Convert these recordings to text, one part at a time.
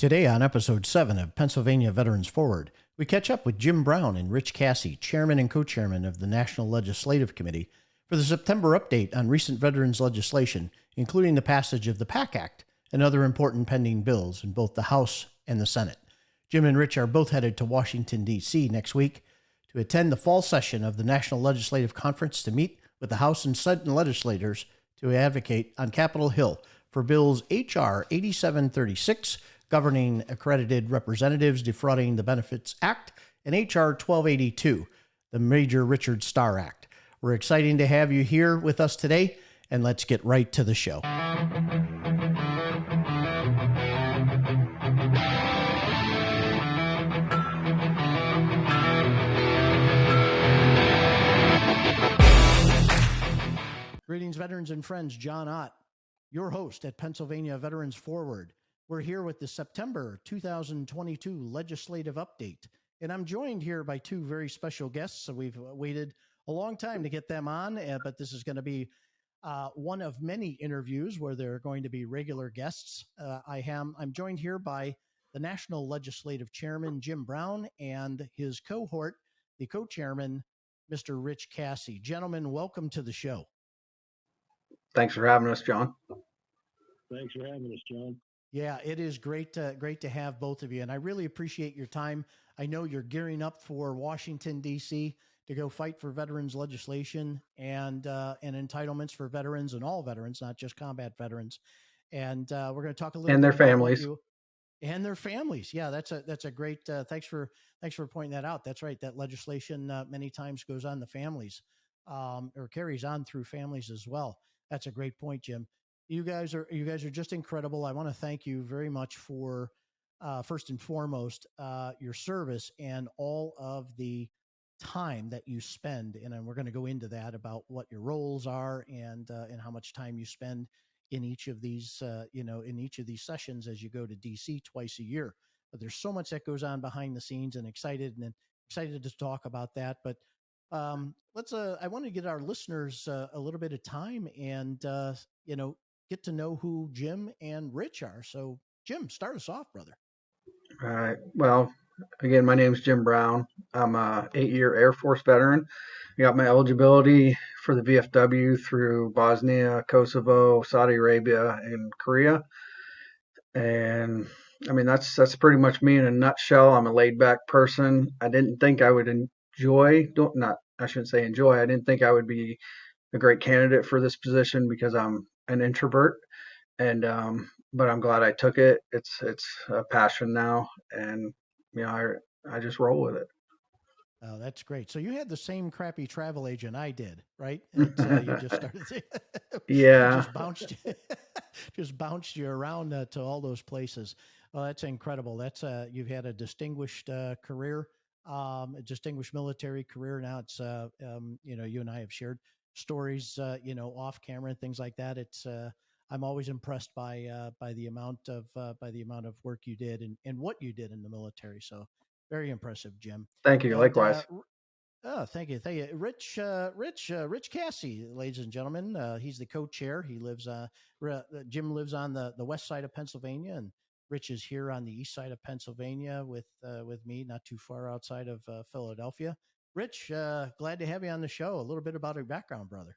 Today on episode 7 of Pennsylvania Veterans Forward, we catch up with Jim Brown and Rich Cassey, chairman and co-chairman of the National Legislative Committee, for the September update on recent veterans legislation, including the passage of the PACT ACT and other important pending bills in both the House and the Senate. Jim and Rich are both headed to Washington, D.C. next week to attend the fall session of the National Legislative Conference to meet with the House and Senate legislators to advocate on Capitol Hill for bills H.R. 8736, governing accredited representatives, Defrauding the Benefits Act, and H.R. 1282, the Major Richard Starr Act. We're excited to have you here with us today, and let's get right to the show. Greetings, veterans and friends. John Ott, your host at Pennsylvania Veterans Forward. We're here with the September 2022 legislative update, and I'm joined here by two very special guests. So we've waited a long time to get them on, but this is going to be one of many interviews where there are going to be regular guests. I'm joined here by the National Legislative Chairman, Jim Brown, and his cohort, the co-chairman, Mr. Rich Cassey. Gentlemen, welcome to the show. Thanks for having us, John. Thanks for having us, John. Yeah, it is great to have both of you, and I really appreciate your time. I know you're gearing up for Washington, D.C. to go fight for veterans legislation and entitlements for veterans and all veterans, not just combat veterans. And we're going to talk a little and bit their about families. And their families. Yeah, that's a great. Thanks for pointing that out. That's right. That legislation many times goes on the families, or carries on through families as well. That's a great point, Jim. You guys are just incredible. I want to thank you very much for first and foremost your service and all of the time that you spend. And we're going to go into that about what your roles are and how much time you spend in each of these in each of these sessions as you go to DC twice a year. But there's so much that goes on behind the scenes, and excited to talk about that. But I want to get our listeners a little bit of time and get to know who Jim and Rich are. So, Jim, start us off, brother. All right. Well, again, my name is Jim Brown. I'm a 8-year Air Force veteran. I got my eligibility for the VFW through Bosnia, Kosovo, Saudi Arabia, and Korea. And I mean, that's pretty much me in a nutshell. I'm a laid back person. I didn't think I would I shouldn't say enjoy. I didn't think I would be a great candidate for this position because I'm an introvert. And but I'm glad I took it. It's a passion now, and I just roll with it. Oh, that's great. So you had the same crappy travel agent I did, right? You just started. Yeah. just bounced you around to all those places. Well, that's incredible. That's you've had a distinguished career, a distinguished military career. Now it's you and I have shared stories, off camera and things like that. It's I'm always impressed by the amount of work you did and what you did in the military. So very impressive, Jim. Thank you. And, likewise. Thank you. Rich Cassey, ladies and gentlemen. He's the co-chair. He lives. Jim lives on the west side of Pennsylvania, and Rich is here on the east side of Pennsylvania with me, not too far outside of Philadelphia. Rich, glad to have you on the show. A little bit about your background, brother.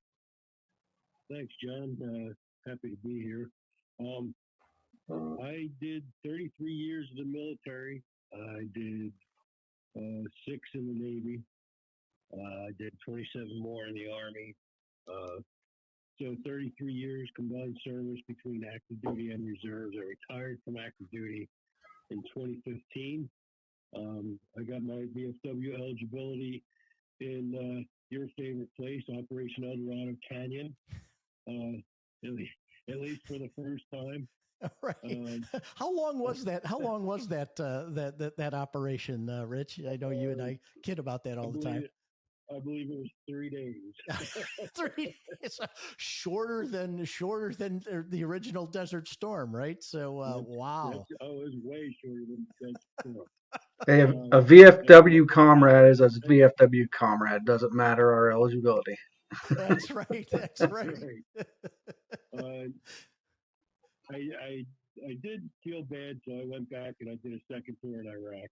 Thanks, John. Happy to be here. I did 33 years in the military. I did 6 in the Navy. I did 27 more in the Army. So 33 years combined service between active duty and reserves. I retired from active duty in 2015. I got my VFW eligibility in your favorite place, Operation El Dorado Canyon, at least for the first time. Right. How long was that? How long was that operation, Rich? I know you and I kid about that all the time. I believe it was 3 days. 3 days, shorter than the original Desert Storm, right? So, wow. It was way shorter than Desert Storm. Hey, a VFW comrade is a VFW comrade. Doesn't matter our eligibility. That's right. That's right. I I did feel bad, so I went back and I did a second tour in Iraq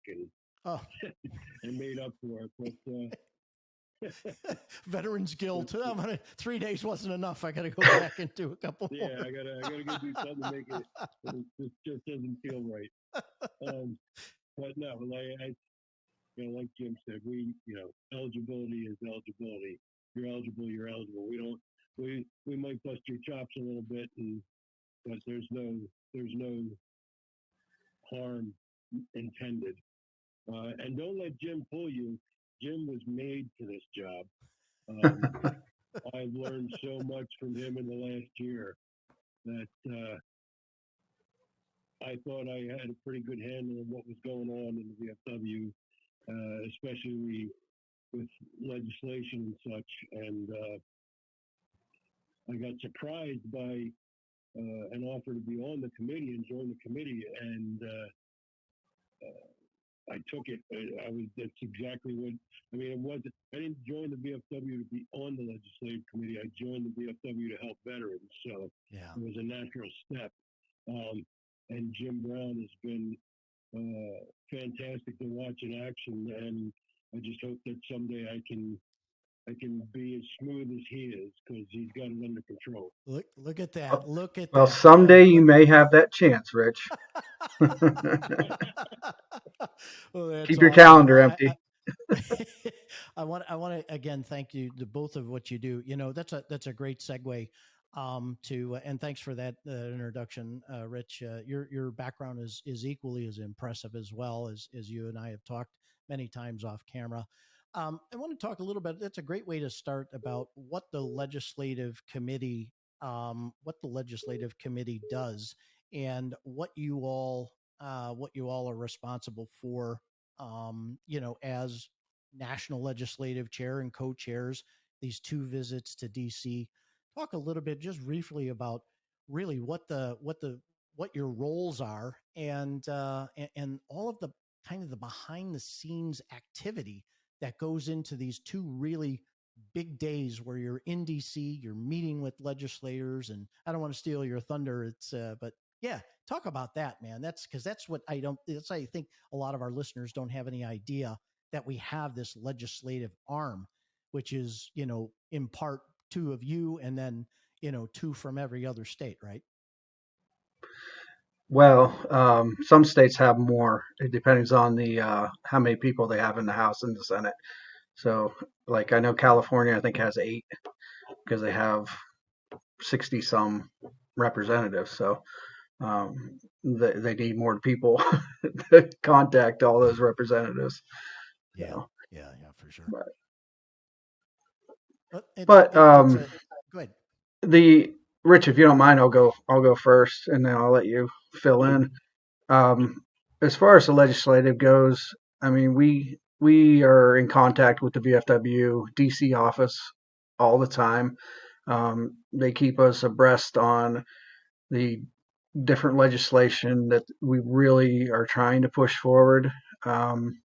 Oh, and made up for it. Veterans guilt. 3 days wasn't enough. I got to go back and do a couple Yeah, more. I gotta go do something to make it. It just doesn't feel right. But no, like Jim said, eligibility is eligibility. You're eligible. You're eligible. We don't. We might bust your chops a little bit, but there's no harm intended. And don't let Jim fool you. Jim was made for this job. I've learned so much from him in the last year that I thought I had a pretty good handle on what was going on in the VFW, especially with legislation and such. And I got surprised by an offer to be on the committee and join the committee, and I took it. That's exactly what. I mean, it wasn't. I didn't join the VFW to be on the legislative committee. I joined the VFW to help veterans, so Yeah. it was a natural step. And Jim Brown has been fantastic to watch in action, and I just hope that someday I can be as smooth as he is, because he's got it under control. Look at that. Look at Well, that. someday you may have that chance, Rich. Well, that's Keep your awesome. calendar empty. I want to again thank you to both of what you do. That's a great segue to and thanks for that introduction, Rich. Your background is equally as impressive as well as you and I have talked many times off camera. I want to talk a little bit. That's a great way to start about what the legislative committee does, and what you all are responsible for. As national legislative chair and co-chairs, these two visits to DC. Talk a little bit, just briefly, about really what your roles are, and all of the kind of the behind the scenes activity that goes into these two really big days where you're in DC, you're meeting with legislators, and I don't want to steal your thunder. But yeah, talk about that, man. That's what I don't. That's I think a lot of our listeners don't have any idea that we have this legislative arm, which is in part two of you, and then two from every other state, right? Well, some states have more. It depends on the how many people they have in the House and the Senate. So, like I know California, I think has 8 because they have 60 some representatives. So they need more people to contact all those representatives. Yeah, So, yeah, for sure. but, It's a go ahead. the Rich, if you don't mind, I'll go first, and then I'll let you fill Sure. in. Um, as far as the legislative goes, I mean, we are in contact with the VFW DC office all the time. They keep us abreast on the different legislation that we really are trying to push forward. Um,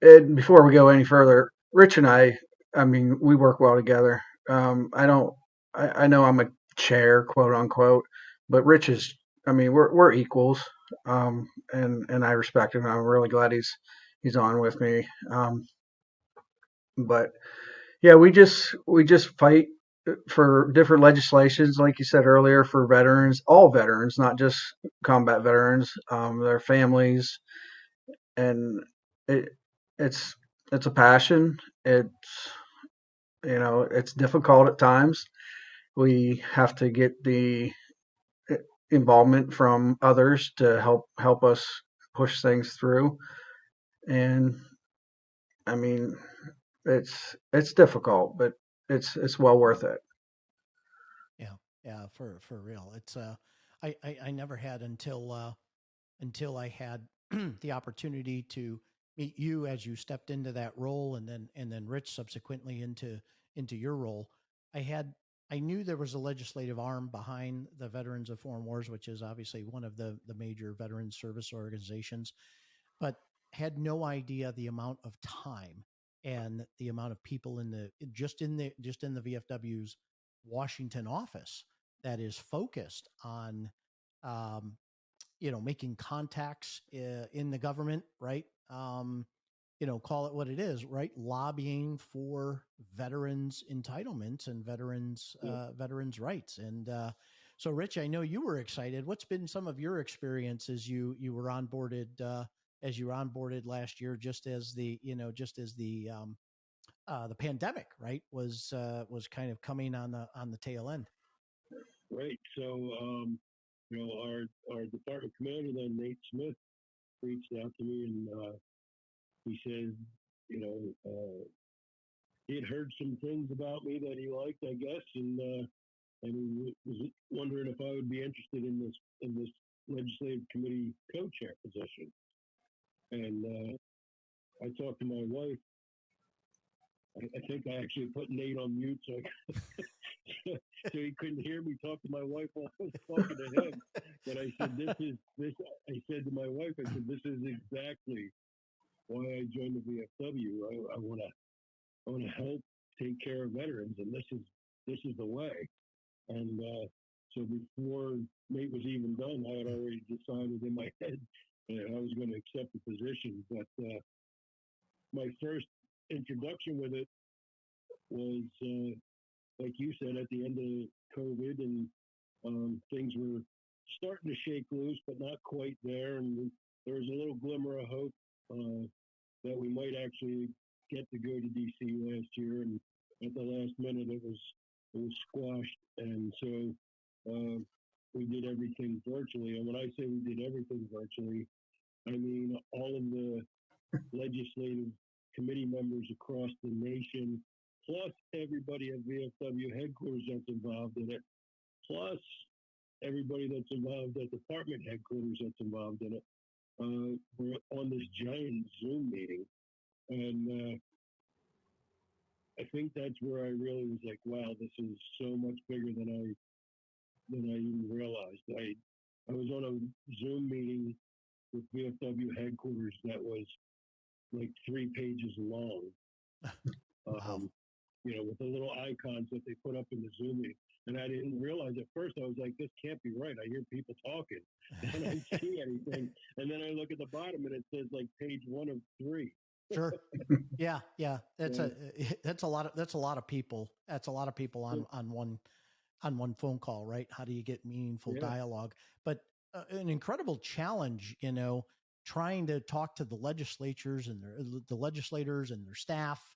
and before we go any further, Rich and I mean, we work well together. I don't, I know I'm a chair, quote unquote, but Rich is, I mean, we're equals, and I respect him. I'm really glad he's on with me. But yeah, we just fight for different legislations, like you said earlier, for veterans, all veterans, not just combat veterans, their families, and it it's it's a passion. It's difficult at times. We have to get the involvement from others to help us push things through. And I mean, it's difficult, but it's well worth it. Yeah, yeah, for real. It's I never had until I had the opportunity to meet you as you stepped into that role, and then Rich subsequently into your role. I had I knew there was a legislative arm behind the Veterans of Foreign Wars, which is obviously one of the major veteran service organizations, but had no idea the amount of time and the amount of people in the VFW's Washington office that is focused on, um, making contacts in the government, right? Call it what it is, right? Lobbying for veterans entitlements and veterans rights. And so, Rich, I know you were excited. What's been some of your experience as you were onboarded last year, just as the pandemic, right, was kind of coming on the tail end. Right. So, our department commander, then Nate Smith, reached out to me and he said, he had heard some things about me that he liked, I guess, and he was wondering if I would be interested in this legislative committee co-chair position. And I talked to my wife. I think I actually put Nate on mute so he couldn't hear me talk to my wife while I was talking to him. But I said, I said to my wife, this is exactly why I joined the VFW. I want to help take care of veterans, and this is the way. And so before Nate was even done, I had already decided in my head that I was going to accept the position. But my first introduction with it was, like you said, at the end of COVID, and things were starting to shake loose, but not quite there. And there was a little glimmer of hope that we might actually get to go to DC last year. And at the last minute, it was squashed. And so we did everything virtually. And when I say we did everything virtually, I mean all of the legislative committee members across the nation, plus everybody at VFW headquarters that's involved in it, plus everybody that's involved at department headquarters that's involved in it. We're on this giant Zoom meeting, and I think that's where I really was like, wow, this is so much bigger than I even realized. I was on a Zoom meeting with VFW headquarters that was like 3 pages long. Wow. With the little icons that they put up in the Zoom meeting. And I didn't realize at first. I was like, this can't be right. I hear people talking. And I don't see anything. And then I look at the bottom and it says like page 1 of 3. Sure. Yeah. That's a lot of people. That's a lot of people on one phone call, right? How do you get meaningful dialogue? But an incredible challenge, trying to talk to the legislators and the legislators and their staff,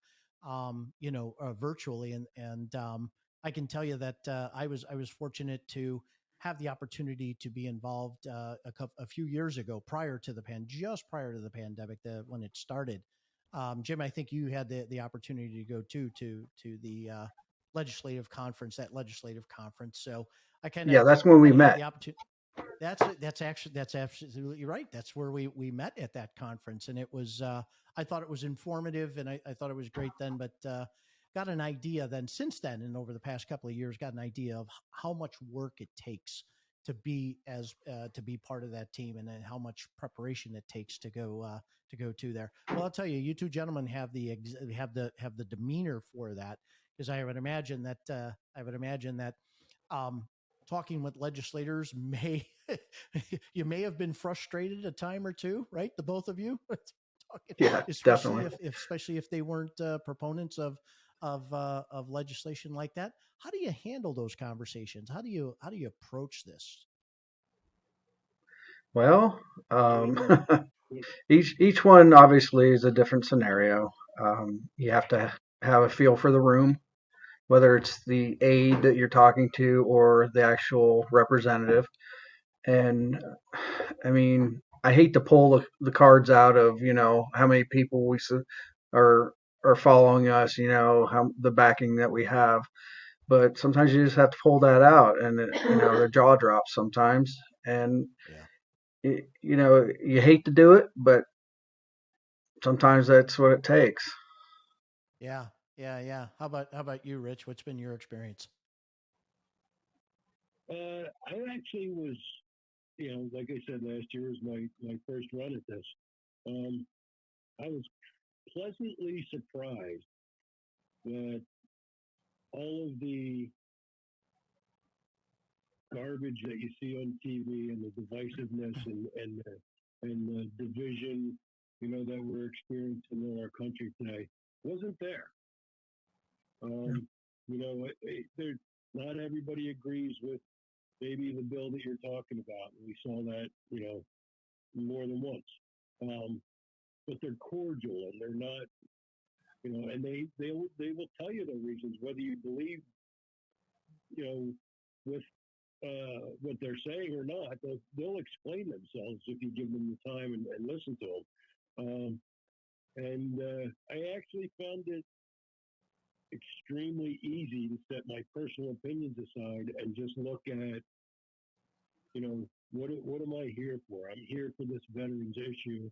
virtually. And I can tell you that I was fortunate to have the opportunity to be involved a few years ago, just prior to the pandemic, when it started. Jim, I think you had the opportunity to go to the legislative conference. So I kind of that's when we had met. the opportunity. That's absolutely right. That's where we met at that conference, and it was I thought it was informative, and I thought it was great then. But got an idea then, since then, and over the past couple of years, got an idea of how much work it takes to be part of that team, and then how much preparation it takes to go to there. Well, I'll tell you, you two gentlemen have the demeanor for that, because I would imagine that talking with legislators you may have been frustrated a time or two, right? The both of you, Yeah, especially definitely. if they weren't proponents of legislation like that. How do you handle those conversations? How do you approach this? Well, each one obviously is a different scenario. You have to have a feel for the room, whether it's the aide that you're talking to or the actual representative. And I mean, I hate to pull the cards out of how many people are are following us, how the backing that we have. But sometimes you just have to pull that out, and the jaw drops sometimes, and Yeah. you hate to do it, but sometimes that's what it takes. Yeah. How about you, Rich? What's been your experience? I actually was, like I said, last year was my first run at this. I was pleasantly surprised that all of the garbage that you see on TV and the divisiveness and the division, that we're experiencing in our country today wasn't there. Not everybody agrees with maybe the bill that you're talking about. We saw that, more than once. But they're cordial and they're not, and they will tell you the reasons, whether you believe, with what they're saying or not. They'll explain themselves if you give them the time and listen to them. I actually found it extremely easy to set my personal opinions aside and just look at, what am I here for? I'm here for this veterans issue,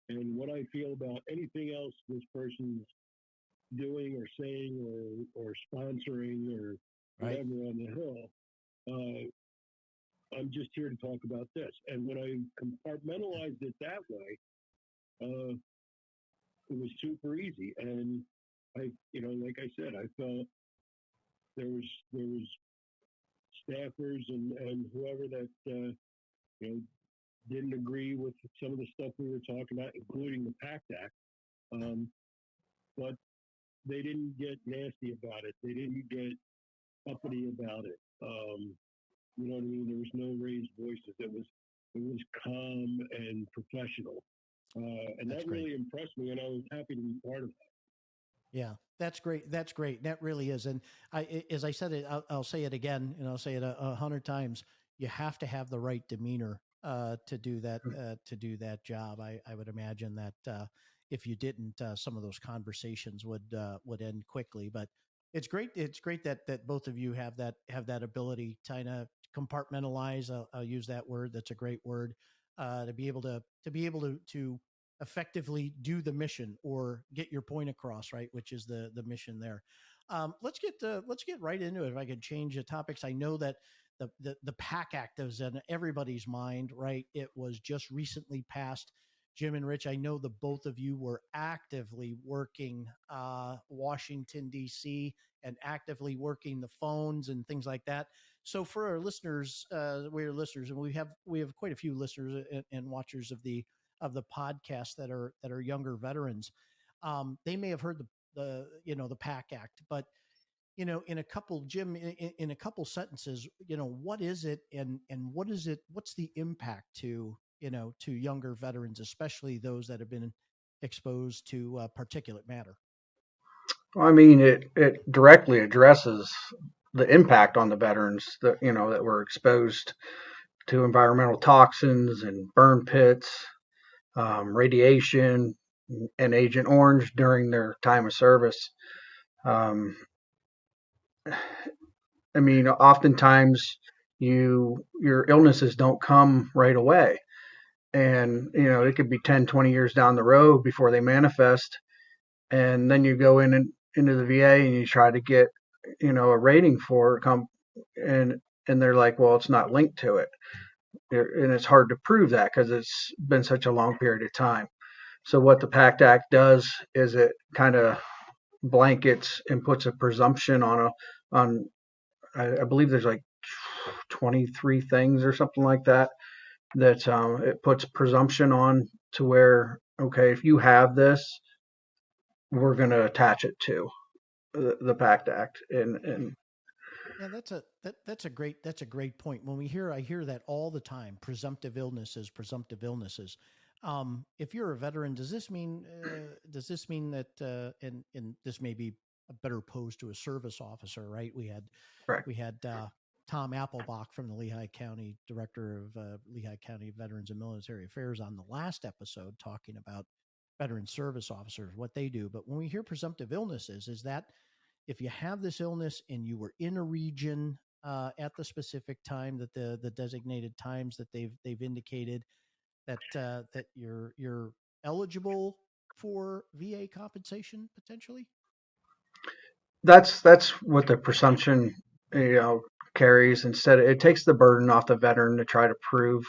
and what I feel about anything else this person's doing or saying or sponsoring or Right. whatever on the Hill. I'm just here to talk about this. And when I compartmentalized it that way, it was super easy. And like I said, I felt there was staffers and whoever that didn't agree with some of the stuff we were talking about, including the PACT Act. But they didn't get nasty about it. They didn't get uppity about it. You know what I mean? There was no raised voices. It was calm and professional. And That's that great. really impressed me, and I was happy to be part of that. Yeah, that's great. That's great. That really is. And as I said it, I'll say it again, and I'll say it 100 times. You have to have the right demeanor to do that. To do that job, I would imagine that if you didn't, some of those conversations would end quickly. But it's great. It's great that both of you have that ability to kind of compartmentalize. I'll use that word. That's a great word. To be able to effectively do the mission or get your point across, right? Which is the mission there. Let's get right into it. If I could change the topics, I know that the PACT Act is in everybody's mind, right? It was just recently passed. Jim and Rich, I know the both of you were actively working Washington D.C. and actively working the phones and things like that. So for our listeners, we're listeners, and we have quite a few listeners and watchers of the podcast that are younger veterans. They may have heard the PACT Act, but in a couple, Jim, in a couple sentences, what is it, and what's the impact to younger veterans, especially those that have been exposed to particulate matter? I mean, it directly addresses the impact on the veterans that were exposed to environmental toxins and burn pits, radiation, and Agent Orange during their time of service. Um, I mean, oftentimes your illnesses don't come right away, and it could be 10, 20 years down the road before they manifest, and then you go into the VA and you try to get a rating for it, and they're like, well, it's not linked to it, and it's hard to prove that because it's been such a long period of time. So what the PACT Act does is it kind of blankets and puts a presumption on I believe there's like 23 things or something like that it puts presumption on to where, okay, if you have this, we're going to attach it to the PACT Act. And Yeah, that's a great point. I hear that all the time. Presumptive illnesses, presumptive illnesses. If you're a veteran, does this mean that and this may be a better posed to a service officer, right? We had right. we had Tom Applebach from the Lehigh County Director of Lehigh County Veterans and Military Affairs on the last episode talking about veteran service officers, what they do. But when we hear presumptive illnesses, is that if you have this illness and you were in a region at the specific time that the designated times that they've indicated that you're eligible for VA compensation potentially. That's what the presumption, you know, carries. Instead, it takes the burden off the veteran to try to prove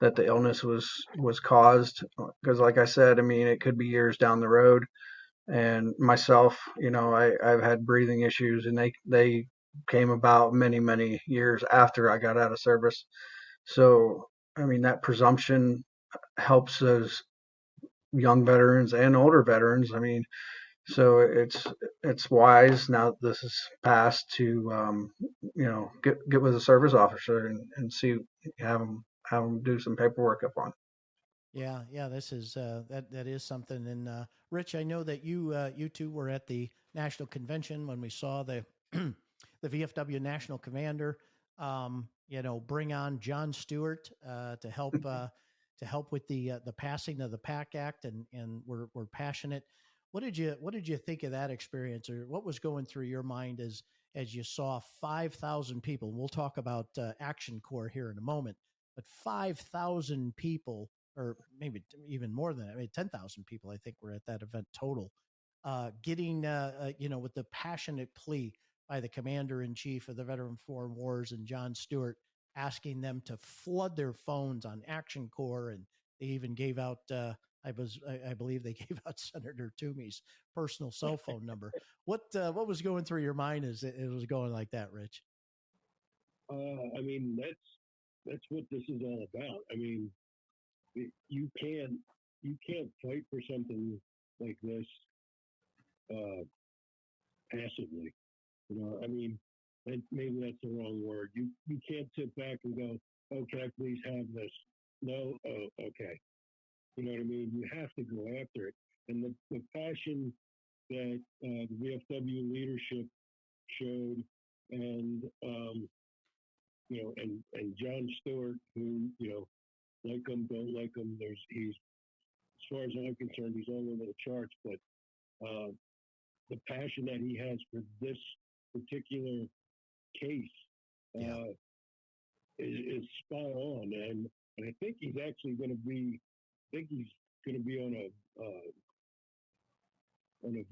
that the illness was caused. Because, like I said, I mean, it could be years down the road. And myself, I've had breathing issues, and they came about many, many years after I got out of service. So, I mean, that presumption helps those young veterans and older veterans. I mean, so it's wise now that this is passed to get with a service officer and see have them do some paperwork up on. Yeah, yeah, this is that is something. And Rich, I know that you two were at the national convention when we saw the the VFW national commander, bring on John Stewart to help with the passing of the PACT Act, and we're passionate. What did you think of that experience, or what was going through your mind as you saw 5,000 people? We'll talk about Action Corps here in a moment, but 5,000 people, or maybe even more than that. I mean, 10,000 people, I think, were at that event total. Getting, with the passionate plea by the commander in chief of the Veteran Foreign Wars and John Stewart, asking them to flood their phones on Action Corps, and they even gave out. I believe they gave out Senator Toomey's personal cell phone number. What was going through your mind as it was going like that, Rich? I mean, that's what this is all about. I mean, you can't fight for something like this uh, passively. I mean, maybe that's the wrong word. You can't sit back and go, "Oh, can I please have this?" No, oh, okay. You know what I mean? You have to go after it, and the passion that the VFW leadership showed, and and John Stewart, who like him, don't like him. He's, as far as I'm concerned, he's all over the charts. But uh, the passion that he has for this particular case Yeah. uh, is spot on, and I think he's actually going to be. I think he's going to be on a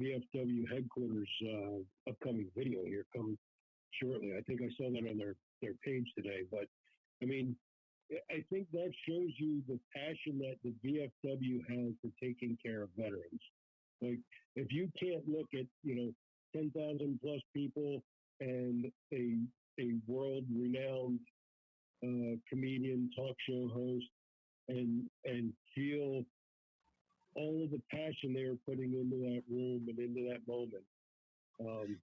VFW headquarters upcoming video here coming shortly. I think I saw that on their page today. But I mean, I think that shows you the passion that the VFW has for taking care of veterans. Like, if you can't look at 10,000 plus people and a world renowned comedian, talk show host, and feel all of the passion they were putting into that room and into that moment, um,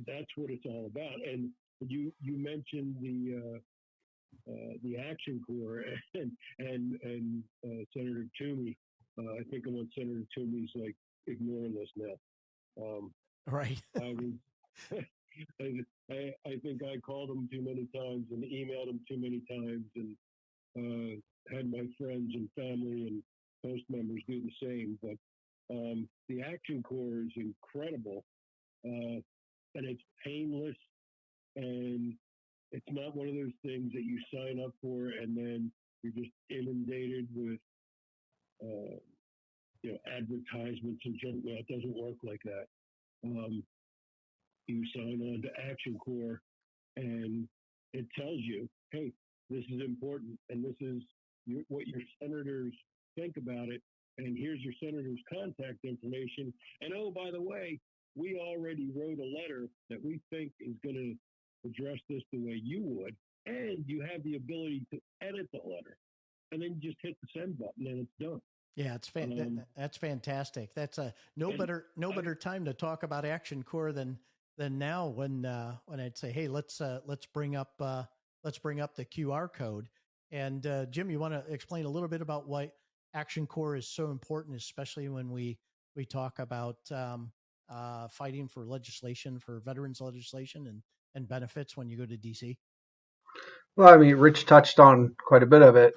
that's what it's all about. And you mentioned the Action Corps and Senator Toomey. I think I'm on Senator Toomey's like ignoring this now. Right. I was. I think I called him too many times and emailed him too many times, and had my friends and family and host members do the same. But the Action Corps is incredible, and it's painless, and it's not one of those things that you sign up for and then you're just inundated with uh, advertisements and junk mail. It doesn't work like that. Um, you sign on to Action Corps, and it tells you, hey, this is important, and this is what your senators think about it, and here's your senator's contact information. And oh, by the way, we already wrote a letter that we think is going to address this the way you would, and you have the ability to edit the letter, and then you just hit the send button, and it's done. Yeah, that's fantastic. That's a And no I, better time to talk about Action Corps than now, when I'd say, hey, let's bring up the QR code. And Jim, you want to explain a little bit about why Action Corps is so important, especially when we talk about fighting for legislation, for veterans legislation, and benefits when you go to DC. Well, I mean, Rich touched on quite a bit of it.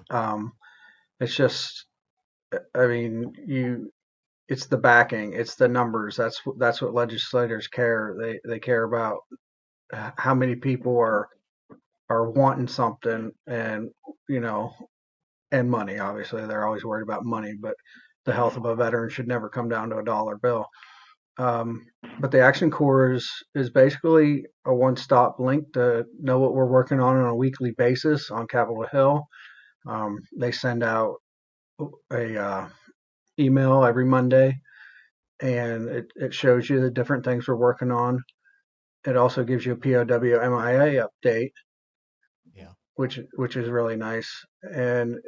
It's just, I mean, it's the backing, it's the numbers. That's what legislators care. They care about how many people are wanting something, and you know, and money. Obviously, they're always worried about money, but the health of a veteran should never come down to a dollar bill. Um, but the Action Corps is basically a one-stop link to know what we're working on a weekly basis on Capitol Hill. They send out a email every Monday, and it shows you the different things we're working on. it also gives you a POW MIA update, Yeah. which is really nice. And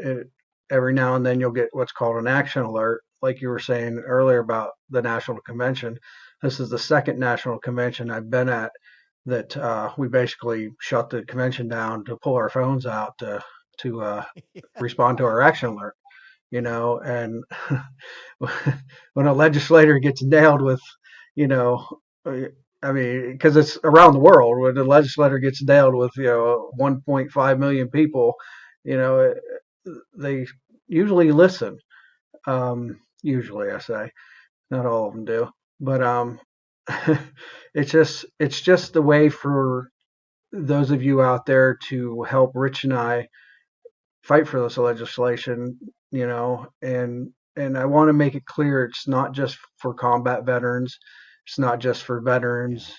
every now and then you'll get what's called an action alert, like you were saying earlier about the national convention. This is the second national convention I've been at that we basically shut the convention down to pull our phones out to Yeah. respond to our action alert. And when a legislator gets nailed with, you know, I mean, because it's around the world, when the legislator gets nailed with, 1.5 million people, you know, they usually listen. Usually, I say, not all of them do, but it's just the way for those of you out there to help Rich and I fight for this legislation, and I want to make it clear it's not just for combat veterans, it's not just for Yeah. veterans,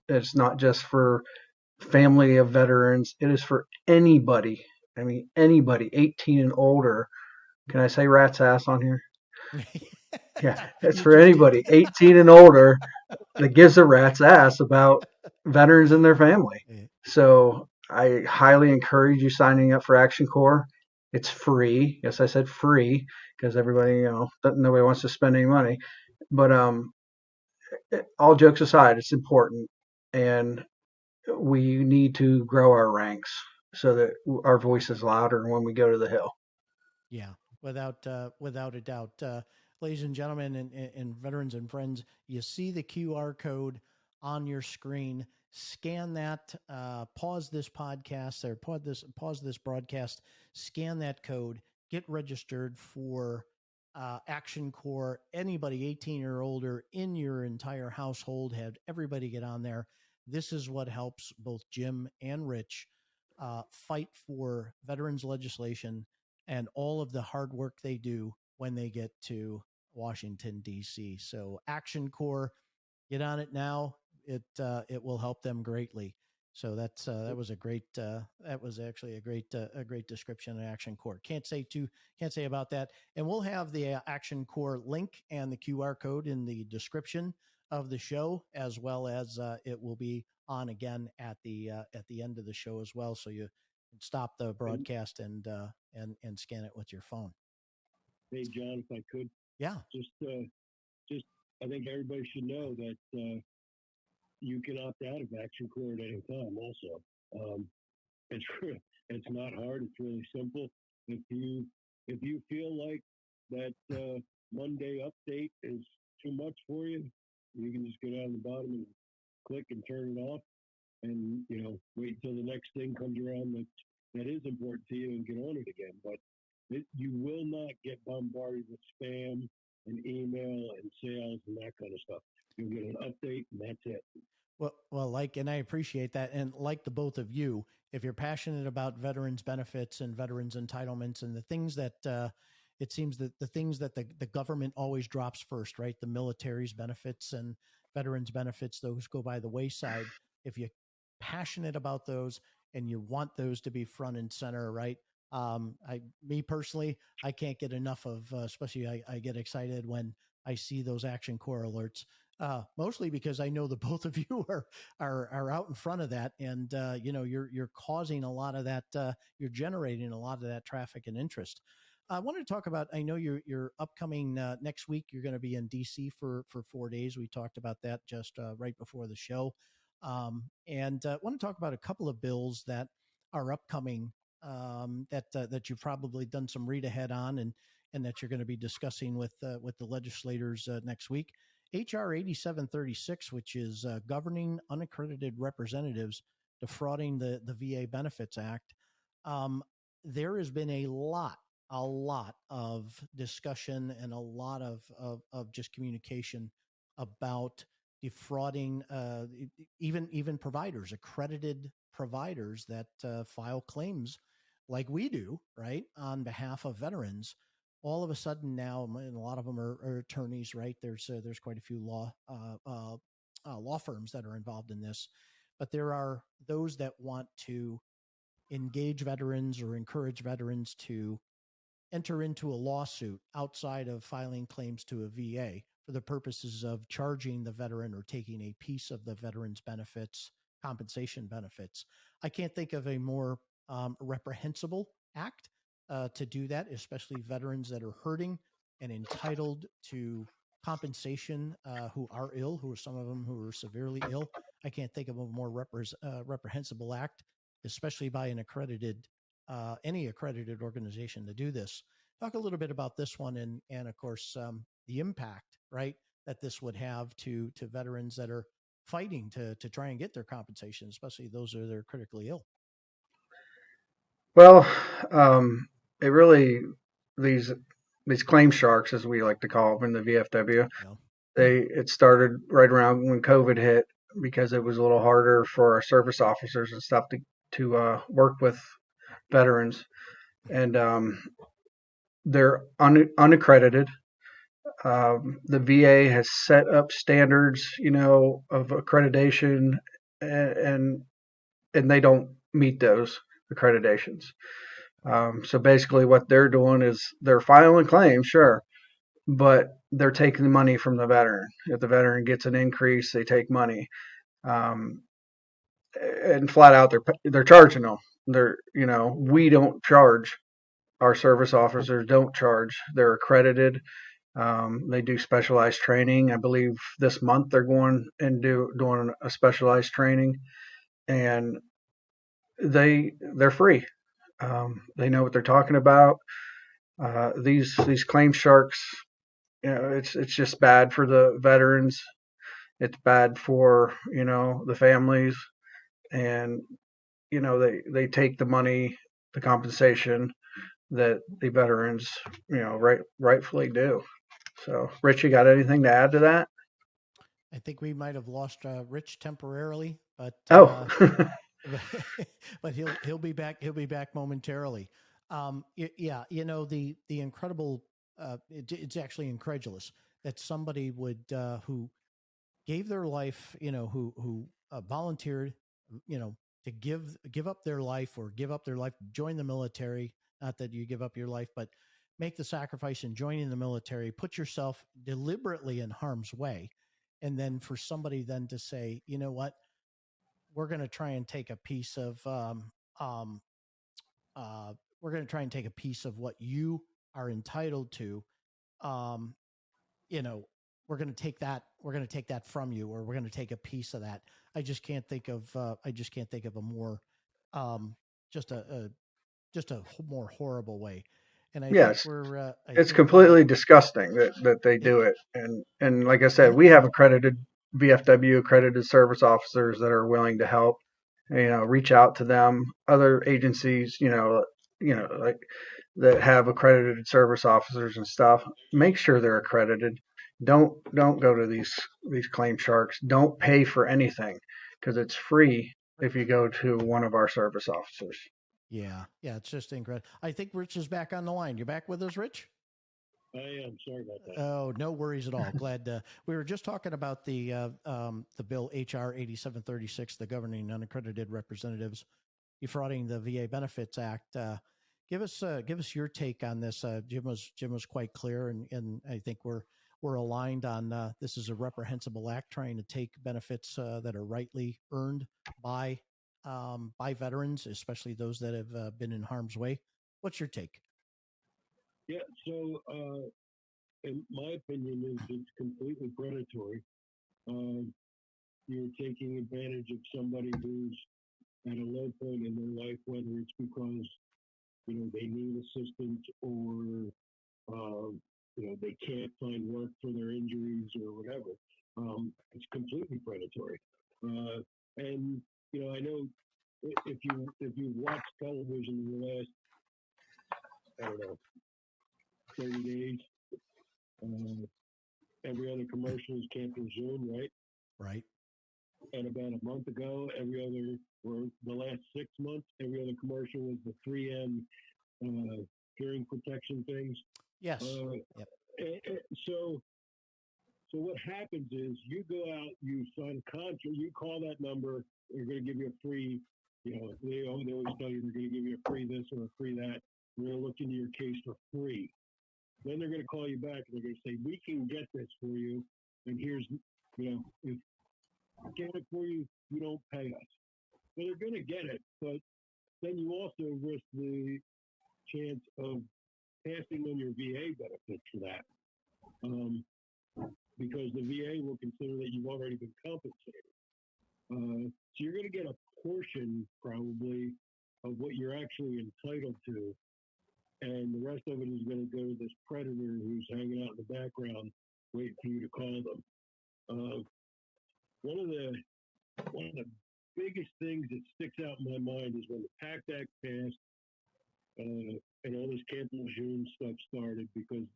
it's not just for family of veterans, it is for anybody. I mean anybody 18 and older. Can I say rat's ass on here? Yeah, it's You for just did. anybody 18 and older that gives a rat's ass about veterans and their family. Yeah. So I highly encourage you signing up for Action Corps. It's free. Yes, I said free because everybody, nobody wants to spend any money. But all jokes aside, it's important, and we need to grow our ranks so that our voice is louder when we go to the Hill. Yeah, without a doubt. Ladies and gentlemen, and veterans and friends, you see the QR code on your screen. Scan that. Pause this podcast or pause this broadcast. Scan that code. Get registered for Action Corps. Anybody 18 or older in your entire household, have everybody get on there. This is what helps both Jim and Rich fight for veterans legislation and all of the hard work they do when they get to Washington D.C. So Action Corps, get on it now. It will help them greatly. So that was a great that was actually a great description of Action Corps. Can't say about that. And we'll have the Action Corps link and the QR code in the description of the show, as well as it will be on again at the end of the show as well. So you can stop the And broadcast and scan it with your phone. hey, John, if I could Yeah. just I think everybody should know that you can opt out of Action Corps at any time. Also, it's it's not hard. It's really simple. If you feel like that Monday update is too much for you, you can just go down the bottom and click and turn it off, and wait until the next thing comes around that is important to you and get on it again. But you will not get bombarded with spam and email and sales and that kind of stuff. You'll get an update and that's it. And I appreciate that. And like the both of you, if you're passionate about veterans benefits and veterans entitlements and the things that it seems that the things that the government always drops first, right? The military's benefits and veterans benefits, those go by the wayside. If you're passionate about those and you want those to be front and center, right? Me personally, I can't get enough of, especially I get excited when I see those Action Corps alerts, mostly because I know the both of you are out in front of that, and you're causing a lot of that. You're generating a lot of that traffic and interest. I wanted to talk about. I know you're upcoming next week. You're going to be in D.C. for 4 days. We talked about that just right before the show, and want to talk about a couple of bills that are upcoming that you've probably done some read ahead on and that you're going to be discussing with the legislators next week. HR 8736, which is governing unaccredited representatives defrauding the VA Benefits Act. Um, there has been a lot of discussion and a lot of just communication about defrauding even providers, accredited providers that file claims like we do, right, on behalf of veterans. All of a sudden now, and a lot of them are attorneys, right? There's quite a few law firms that are involved in this, but there are those that want to engage veterans or encourage veterans to enter into a lawsuit outside of filing claims to a VA, for the purposes of charging the veteran or taking a piece of the veteran's benefits, compensation benefits. I can't think of a more reprehensible act to do that, especially veterans that are hurting and entitled to compensation, who are ill, who are some of them who are severely ill. I can't think of a more reprehensible act, especially by an accredited, any accredited organization to do this. Talk a little bit about this one, and of course, the impact, right, that this would have to veterans that are fighting to try and get their compensation, especially those that are critically ill. Well, it really these these claim sharks, as we like to call them in the VFW, Yeah. it started right around when COVID hit because it was a little harder for our service officers and stuff to work with veterans, and they're unaccredited. The VA has set up standards, of accreditation, and and they don't meet those accreditations. So basically, what they're doing is they're filing claims, sure, but they're taking the money from the veteran. If the veteran gets an increase, they take money, um, and flat out they're charging them. We don't charge. Our service officers don't charge. They're accredited. They do specialized training. I believe this month they're going and doing a specialized training, and they're free. They know what they're talking about. These claim sharks, it's just bad for the veterans. It's bad for the families, and they take the money, the compensation that the veterans rightfully do. So, Rich, you got anything to add to that? I think we might have lost Rich temporarily, but Oh, but he'll be back. He'll be back momentarily. Yeah, the incredible. It's actually incredulous that somebody would who gave their life, who volunteered, to give up their life or give up their life, join the military. Not that you give up your life, but make the sacrifice in joining the military, put yourself deliberately in harm's way, and then for somebody then to say, you know what, we're going to try and take a piece of um, we're going to try and take a piece of what you are entitled to. Um, you know, we're going to take that from you, or we're going to take a piece of that. I just can't think of a more, um, just a more horrible way. And I think yes. I It's think, completely disgusting that they it, do it. And like I said, yeah, we have accredited VFW accredited service officers that are willing to help. Reach out to them. Other agencies, like that have accredited service officers and stuff. Make sure they're accredited. Don't go to these claim sharks. Don't pay for anything because it's free if you go to one of our service officers. yeah, it's just incredible. I think Rich is back on the line. You back with us, Rich? I am sorry about that. Oh, no worries at all. Glad we were just talking about the bill HR 8736, the governing unaccredited representatives defrauding the VA Benefits Act. Give us your take on this. Jim was quite clear, and I think we're aligned on this is a reprehensible act trying to take benefits that are rightly earned by veterans, especially those that have been in harm's way. What's your take? Yeah, so in my opinion, is it's completely predatory. Um, you're taking advantage of somebody who's at a low point in their life, whether it's because they need assistance or they can't find work for their injuries or whatever. It's completely predatory. And I know if you watch television in the last, I don't know, 30 days, uh, every other commercial is camping Zoom, right? Right. And about a month ago, or the last 6 months, every other commercial was the 3M hearing protection things. Yes. Uh, Yep. so what happens is you go out, you sign a contract, you call that number, they're going to give you a free, they always tell you they're going to give you a free this or a free that. We're going to look into your case for free. Then they're going to call you back and they're going to say, we can get this for you. And here's, if we get it for you, you don't pay us. Well, they're going to get it, but then you also risk the chance of passing on your VA benefits for that. Because the VA will consider that you've already been compensated. So you're going to get a portion, probably, of what you're actually entitled to. And the rest of it is going to go to this predator who's hanging out in the background waiting for you to call them. One of the biggest things that sticks out in my mind is when the PACT Act passed and all this Camp Lejeune stuff started, because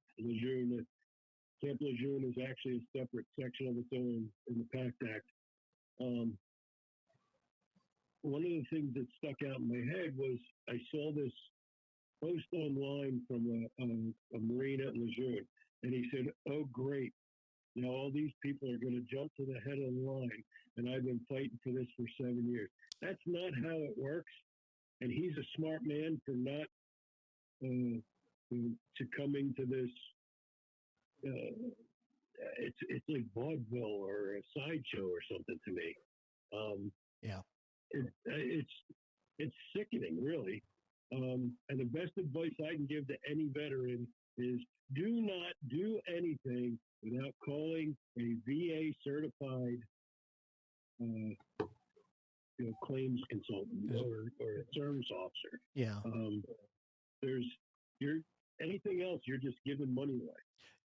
Camp Lejeune is actually a separate section of its own in the PACT Act. One of the things that stuck out in my head was I saw this post online from a Marine at Lejeune, and he said, "Oh, great. Now all these people are going to jump to the head of the line, and I've been fighting for this for 7 years." That's not how it works, and he's a smart man for not succumbing to this. It's like vaudeville or a sideshow or something to me. Yeah. It's sickening, really. And the best advice I can give to any veteran is do not do anything without calling a VA certified claims consultant or a service officer. Yeah. Anything else, you're just giving money away.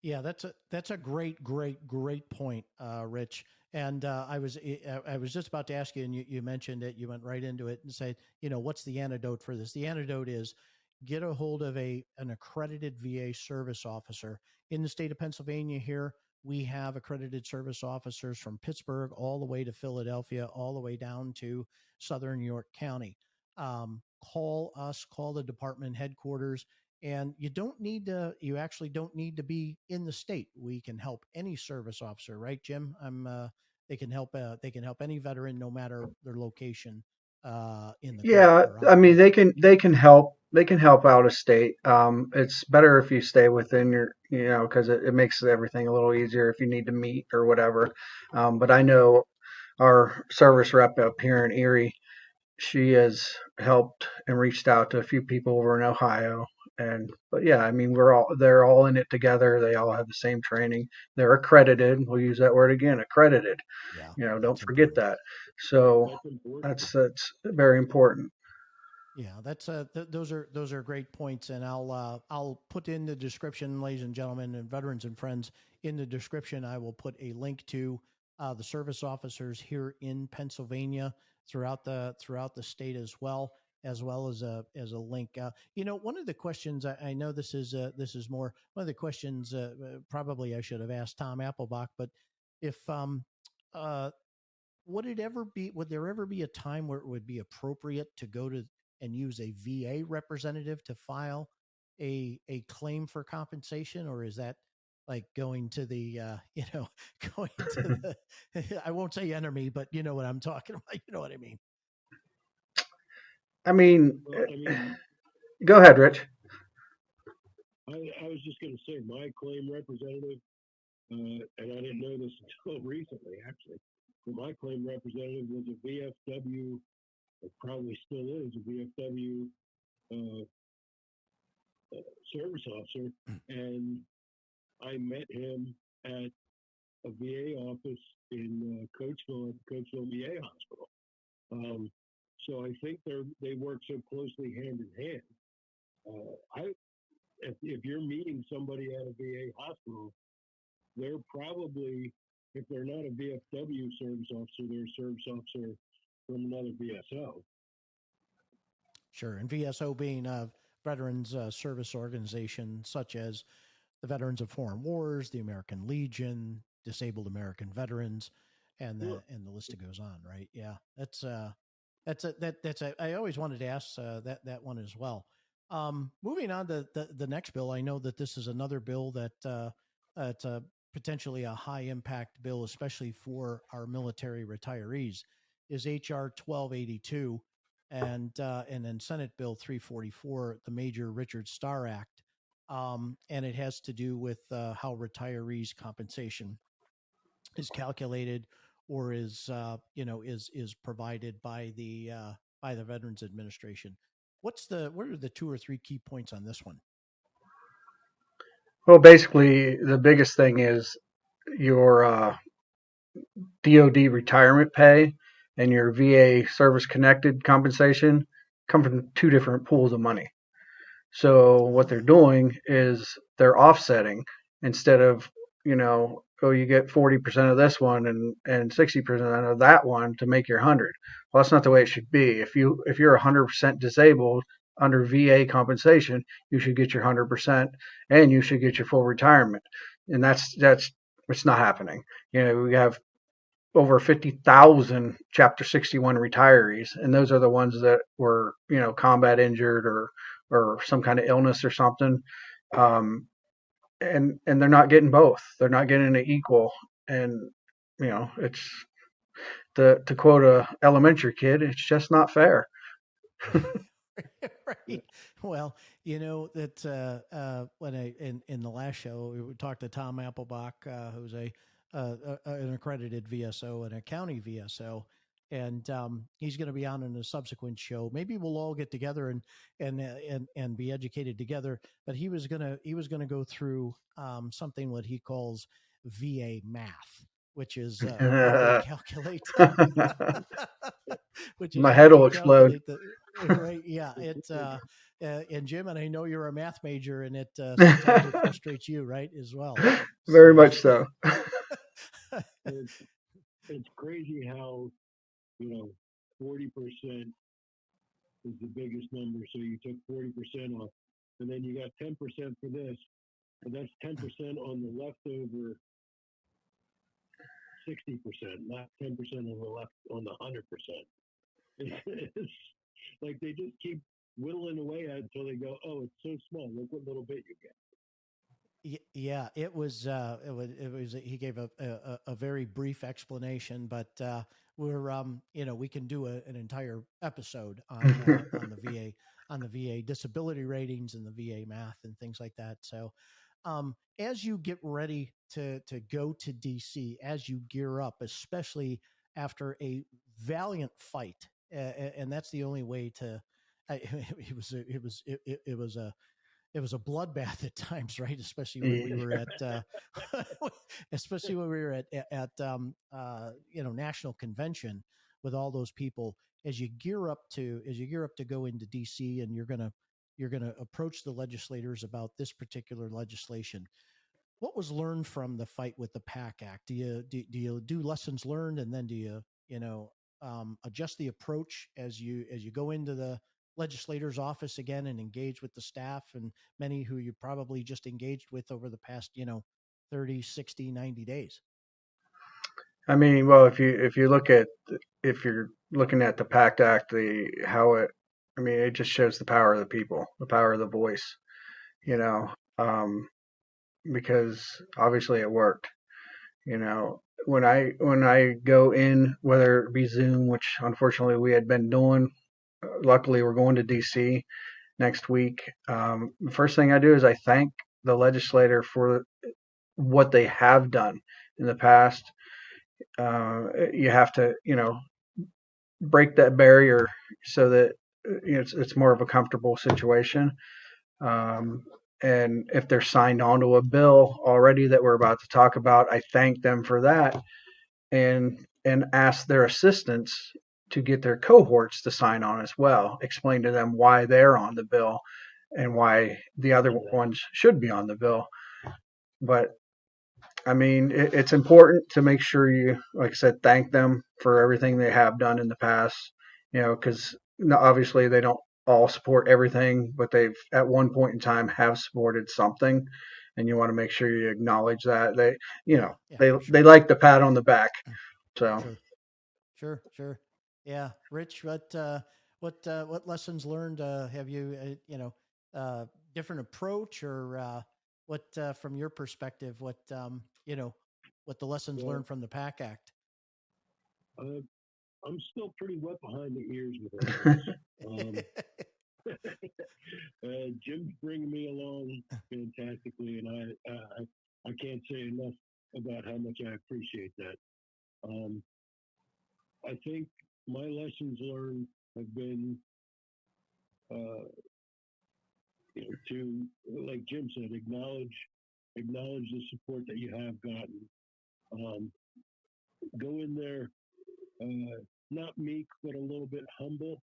Yeah, that's a great point, Rich. And I was just about to ask you, and you mentioned it. You went right into it and said, what's the antidote for this? The antidote is get a hold of an accredited VA service officer in the state of Pennsylvania. Here we have accredited service officers from Pittsburgh all the way to Philadelphia, all the way down to Southern York County. Call us, call the department headquarters. And you actually don't need to be in the state. We can help any service officer, right, Jim? They can help any veteran, no matter their location in the Yeah, country. I mean they can help out of state. It's better if you stay within your, because it makes everything a little easier if you need to meet or whatever. But I know our service rep up here in Erie, she has helped and reached out to a few people over in Ohio. But yeah, I mean they're all in it together. They all have the same training. They're accredited. We'll use that word again, accredited. Yeah, Don't forget important. that. So that's very important. Yeah, those are great points, and I'll put in the description, ladies and gentlemen, and veterans and friends. In the description, I will put a link to the service officers here in Pennsylvania throughout the state as well as a link. One of the questions I know this is more one of the questions probably I should have asked Tom Applebach, but if would there ever be a time where it would be appropriate to go to and use a VA representative to file a claim for compensation, or is that like going to the going to the I won't say enemy, but you know what I'm talking about. You know what I mean? I mean, Well, go ahead, Rich. I was just going to say my claim representative, and I didn't know this until recently, actually. But my claim representative was a VFW, or probably still is a VFW service officer, and I met him at a VA office in Coatesville at the Coatesville VA Hospital. So I think they work so closely hand in hand. If you're meeting somebody at a VA hospital, they're probably, if they're not a VFW service officer, they're a service officer from another VSO. Sure, and VSO being a veterans service organization such as the Veterans of Foreign Wars, the American Legion, Disabled American Veterans, and the list goes on. Right? Yeah, that's I always wanted to ask that one as well. Moving on to the next bill, I know that this is another bill that it's potentially a high impact bill, especially for our military retirees. Is HR 1282 and then Senate Bill 344, the Major Richard Starr Act. and it has to do with how retirees' compensation is calculated or is is provided by the Veterans Administration. What are the two or three key points on this one? Well, basically, the biggest thing is your DoD retirement pay and your VA service connected compensation come from two different pools of money. So what they're doing is they're offsetting instead of, oh, you get 40% of this one and 60% of that one to make your 100. Well, that's not the way it should be. If you're 100% disabled under VA compensation, you should get your 100% and you should get your full retirement. And that's it's not happening. We have over 50,000 Chapter 61 retirees, and those are the ones that were, combat injured or some kind of illness or something. Um, and they're not getting both. They're not getting it equal. And it's to quote a elementary kid, it's just not fair. Right. Well, that when in the last show we talked to Tom Applebach, who's an accredited VSO and a county VSO, and he's going to be on in a subsequent show. Maybe we'll all get together and be educated together. But he was gonna go through something what he calls VA math, which is how they calculate which is My how head they will explode. calculate the right. Yeah, and Jim, and I know you're a math major, and it sometimes it frustrates you, right, as well. Very So much so. It's, it's crazy how, 40% is the biggest number. So you took 40% off, and then you got 10% for this, and that's 10% on the leftover 60%, not 10% on the left on the 100%. It's like they just keep whittling away at it until they go, oh, it's so small. Look what little bit you get. Yeah, it was he gave a very brief explanation, but we can do an entire episode on the VA disability ratings and the VA math and things like that. So as you get ready to go to DC, as you gear up, especially after a valiant fight, and that's the only way to. It was a bloodbath at times, right? Especially when we were at, especially when we were at national convention with all those people. As you gear up to go into DC, and you're gonna approach the legislators about this particular legislation. What was learned from the fight with the PACT Act? Do you do lessons learned, and then do adjust the approach as you go into the legislator's office again and engage with the staff and many who you probably just engaged with over the past 30, 60, 90 days? I mean, well, if you're looking at the PACT Act, I mean, it just shows the power of the people, the power of the voice, you know, um, because obviously it worked. When I go in, whether it be Zoom, which unfortunately we had been doing, luckily we're going to DC next week. The first thing I do is I thank the legislator for what they have done in the past. You have to, break that barrier so that it's more of a comfortable situation. Um, and if they're signed onto a bill already that we're about to talk about, I thank them for that and ask their assistants to get their cohorts to sign on as well. Explain to them why they're on the bill and why the other ones should be on the bill. But I mean, it's important to make sure you, like I said, thank them for everything they have done in the past. Because obviously they don't all support everything, but they've at one point in time have supported something, and you want to make sure you acknowledge that Yeah, yeah, they for they sure. like the pat on the back. So Sure, sure. Yeah, Rich, what lessons learned have you different approach, or what from your perspective, what the lessons Well, learned from the PAC Act? uh, I'm still pretty wet behind the ears with all this. Jim's bringing me along fantastically, and I can't say enough about how much I appreciate that. I think my lessons learned have been to, like Jim said, acknowledge the support that you have gotten. Go in there, not meek, but a little bit humble.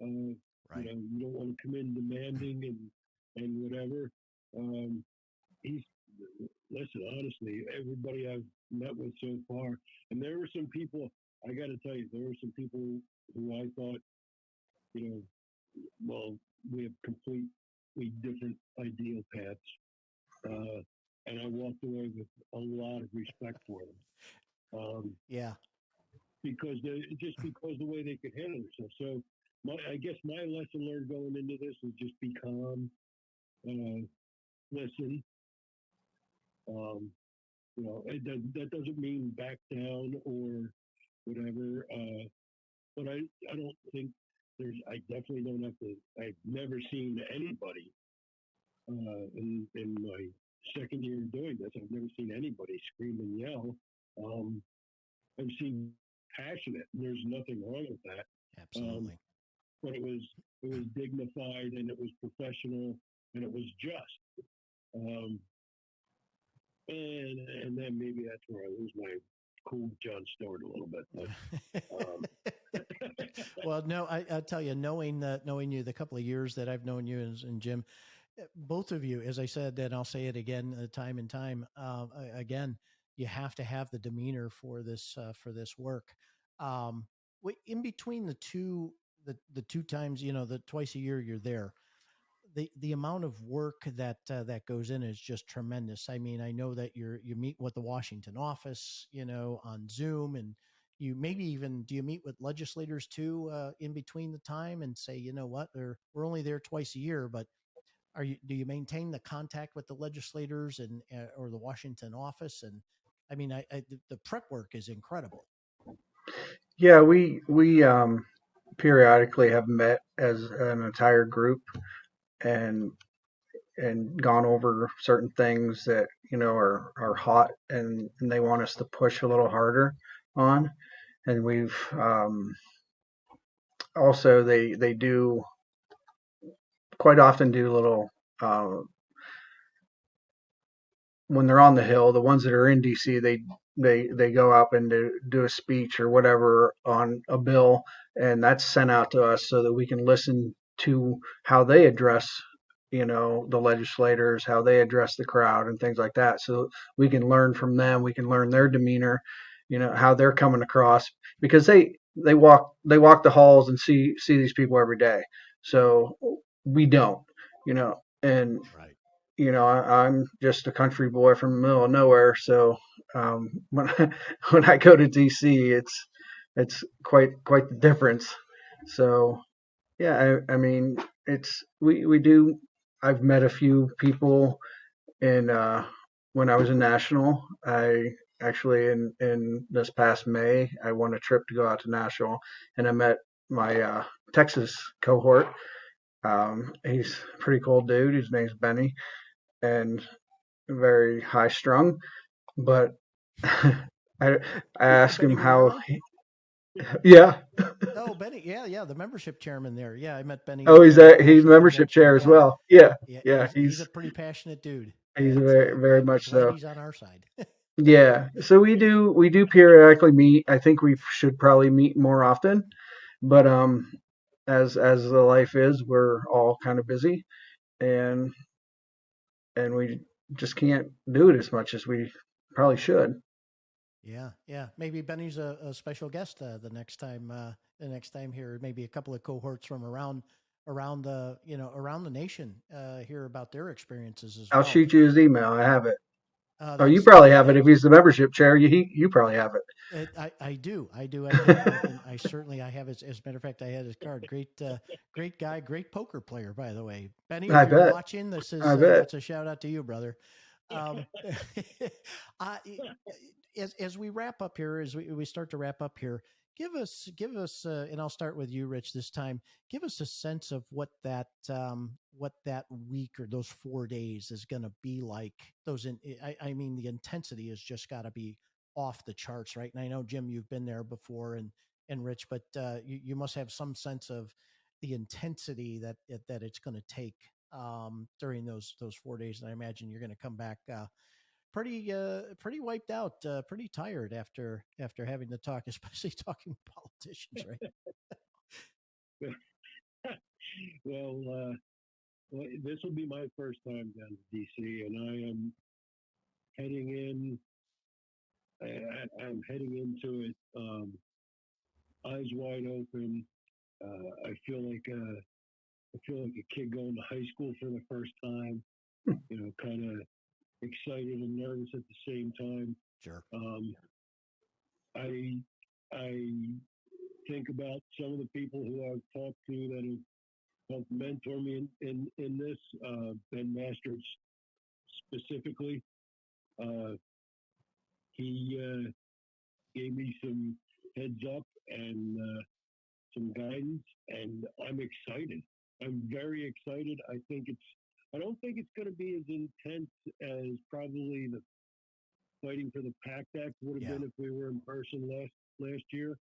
Right. You don't want to come in demanding and whatever. He's Listen, honestly, everybody I've met with so far, and there were some people. I got to tell you, there were some people who I thought, well, we have completely different ideal paths, and I walked away with a lot of respect for them. Yeah. Because because the way they could handle themselves. So I guess my lesson learned going into this is just be calm, listen. That doesn't mean back down or whatever. But I don't think I definitely don't have to. I've never seen anybody in my second year doing this. I've never seen anybody scream and yell. I've seen passionate. And there's nothing wrong with that. Absolutely. But it was dignified and it was professional and it was just. And then maybe that's where I lose my cool John Stewart a little bit. But, well, no, I tell you, knowing you the couple of years that I've known you and Jim, both of you, as I said, and I'll say it again, time and time again, you have to have the demeanor for this work. In between the two times, the twice a year you're there, the amount of work that goes in is just tremendous. I mean, I know that you meet with the Washington office, on Zoom, and you maybe even, do you meet with legislators too in between the time and say, you know what, we're only there twice a year, but do you maintain the contact with the legislators and or the Washington office? And I mean, the prep work is incredible. Yeah, we periodically have met as an entire group and gone over certain things that are hot and they want us to push a little harder on. And we've also they do quite often do little when they're on the Hill, the ones that are in DC, they go up and do a speech or whatever on a bill, and that's sent out to us so that we can listen to how they address the legislators, how they address the crowd and things like that, so we can learn from them. We can learn their demeanor, how they're coming across, because they walk the halls and see these people every day, so we don't, and Right. I'm just a country boy from the middle of nowhere. So when when I go to DC, it's quite the difference. So yeah, I mean, we do. I've met a few people in when I was in national. I actually in this past May, I won a trip to go out to national, and I met my Texas cohort. He's a pretty cool dude. His name's Benny, and very high strung. But I asked Benny him how. Rivera? Yeah. Oh, Benny. Yeah. The membership chairman there. Yeah. I met Benny Oh, at the he's national membership convention. chair as Yeah. well. Yeah. Yeah. Yeah. He's a pretty passionate dude. He's And very much glad so. he's on our side. Yeah. So we do periodically meet. I think we should probably meet more often, but as the life is, we're all kind of busy, and we just can't do it as much as we probably should. Yeah. Maybe Benny's a special guest the next time here. Maybe a couple of cohorts from around around the nation hear about their experiences as I'll well. shoot you his email. I have it. Oh, you That's probably have it if he's the membership chair. You probably have it. I do. I think I certainly I have his. As a matter of fact, I had his card. Great guy, great poker player, by the way. Benny, I if you're bet. watching, this I is bet. that's a shout out to you, brother. Um, I, as we wrap up here, as we start to wrap up here, give us, and I'll start with you, Rich, this time. Give us a sense of what that week or those 4 days is going to be like. I mean, the intensity has just got to be off the charts, right? And I know, Jim, you've been there before, and Rich, but you must have some sense of the intensity that it's going to take during those 4 days. And I imagine you're going to come back pretty wiped out, pretty tired after having to talk, especially talking with politicians, right? Well, this will be my first time down to DC, and I am heading in. I'm heading into it eyes wide open. I feel like a kid going to high school for the first time. Kind of excited and nervous at the same time. Sure. I I think about some of the people who I've talked to that have helped mentor me in this. Ben Masters specifically, he gave me some heads up and some guidance, and I'm excited. I'm very excited. I don't think it's going to be as intense as probably the fighting for the PACT Act would have been if we were in person last year.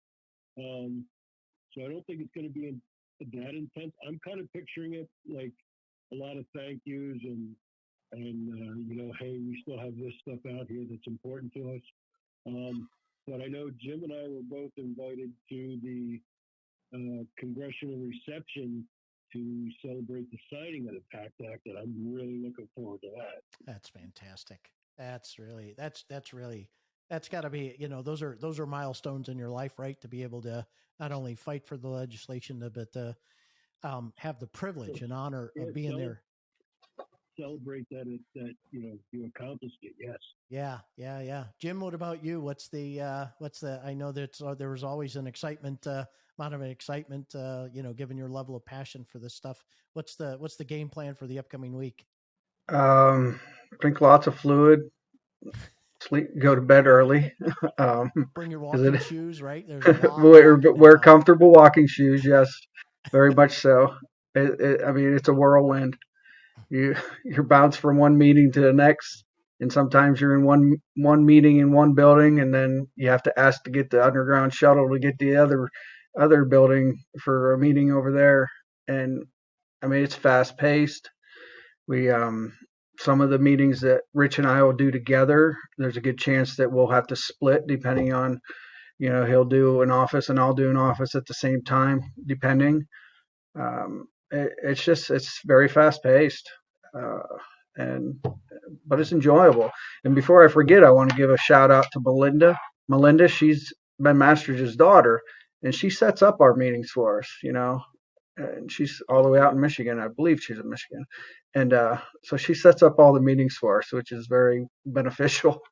So I don't think it's going to be that intense. I'm kind of picturing it like a lot of thank yous and hey, we still have this stuff out here that's important to us. But I know Jim and I were both invited to the congressional reception to celebrate the signing of the PACT Act, and I'm really looking forward to that. That's fantastic. That's got to be, those are milestones in your life, right? To be able to not only fight for the legislation, but to have the privilege and honor of being there. Celebrate that you accomplished it. Yes. Yeah. Jim, what about you? What's the I know that there was always an excitement, amount of excitement, given your level of passion for this stuff. What's the game plan for the upcoming week? Drink lots of fluid, go to bed early. Bring your walking shoes, right? There's wear comfortable walking shoes. Yes, very much so. I mean, it's a whirlwind. You're bounced from one meeting to the next, and sometimes you're in one meeting in one building, and then you have to ask to get the underground shuttle to get the other building for a meeting over there. And I mean, it's fast paced. We some of the meetings that Rich and I will do together, there's a good chance that we'll have to split depending on, he'll do an office and I'll do an office at the same time, depending. It's very fast paced, but it's enjoyable. And before I forget, I want to give a shout out to Melinda. Melinda, she's Ben Masters' daughter, and she sets up our meetings for us. And she's all the way out in Michigan. I believe she's in Michigan. And so she sets up all the meetings for us, which is very beneficial.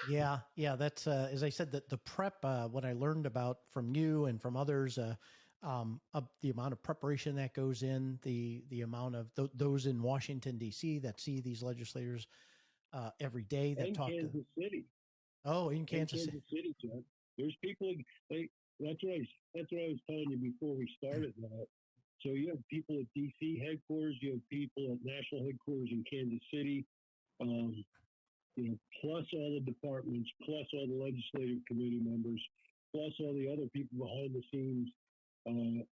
Yeah. That's as I said, the prep. What I learned about from you and from others, of the amount of preparation that goes in, the amount of those in Washington D.C. that see these legislators every day. That talk Kansas City. Oh, in Kansas City, John. There's people. That's what I was telling you before we started that. So you have people at D.C. headquarters, you have people at national headquarters in Kansas City, plus all the departments, plus all the legislative committee members, plus all the other people behind the scenes,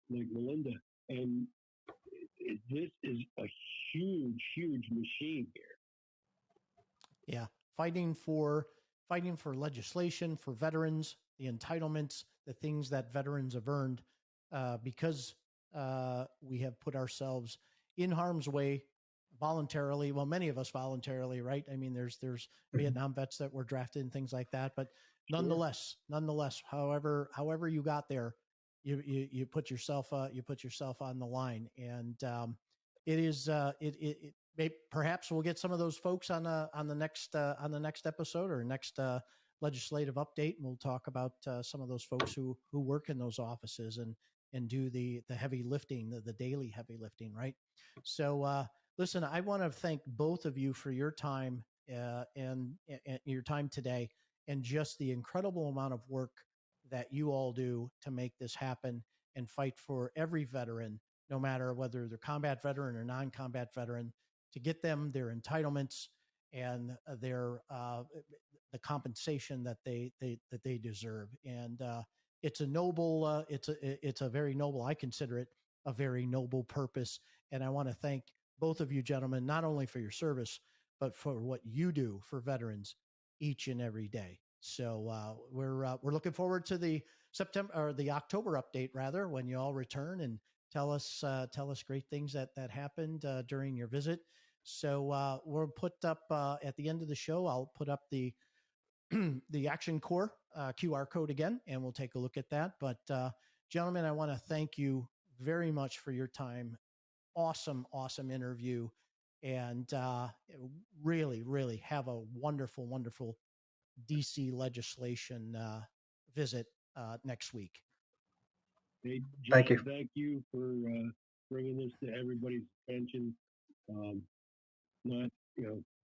like Melinda. And this is a huge machine here. Yeah, fighting for legislation for veterans, the entitlements, the things that veterans have earned, because we have put ourselves in harm's way voluntarily. Well, many of us voluntarily, right? I mean, there's Vietnam vets that were drafted and things like that, but nonetheless, however you got there, you put yourself on the line, and it is perhaps we'll get some of those folks on the next episode or next legislative update, and we'll talk about some of those folks who work in those offices and do the heavy lifting, the daily heavy lifting, right? So listen, I want to thank both of you for your time and your time today, and just the incredible amount of work that you all do to make this happen and fight for every veteran, no matter whether they're combat veteran or non-combat veteran, to get them their entitlements and their the compensation that they deserve. And it's a noble, it's a very noble. I consider it a very noble purpose. And I want to thank both of you gentlemen, not only for your service, but for what you do for veterans each and every day. So we're looking forward to the September or the October update, rather, when you all return and tell us great things that happened during your visit. So we'll put up at the end of the show, I'll put up the the Action Corps QR code again, and we'll take a look at that. But gentlemen, I want to thank you very much for your time. Awesome interview, and really have a wonderful DC legislation visit next week. Hey, John, Thank you. Thank you for bringing this to everybody's attention.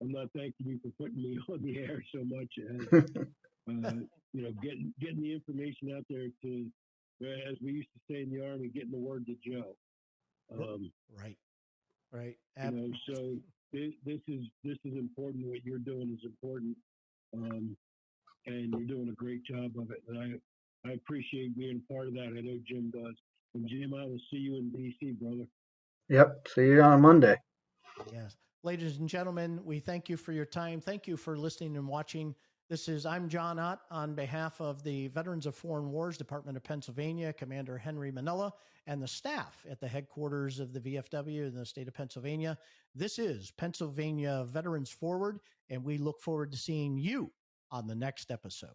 I'm not thanking you for putting me on the air so much as getting the information out there to, as we used to say in the Army, getting the word to Joe. Right. So this is important. What you're doing is important, and you're doing a great job of it. And I appreciate being part of that. I know Jim does. And Jim, I will see you in D.C., brother. Yep. See you on Monday. Yes. Ladies and gentlemen, we thank you for your time. Thank you for listening and watching. I'm John Ott on behalf of the Veterans of Foreign Wars, Department of Pennsylvania, Commander Henry Manella, and the staff at the headquarters of the VFW in the state of Pennsylvania. This is Pennsylvania Veterans Forward, and we look forward to seeing you on the next episode.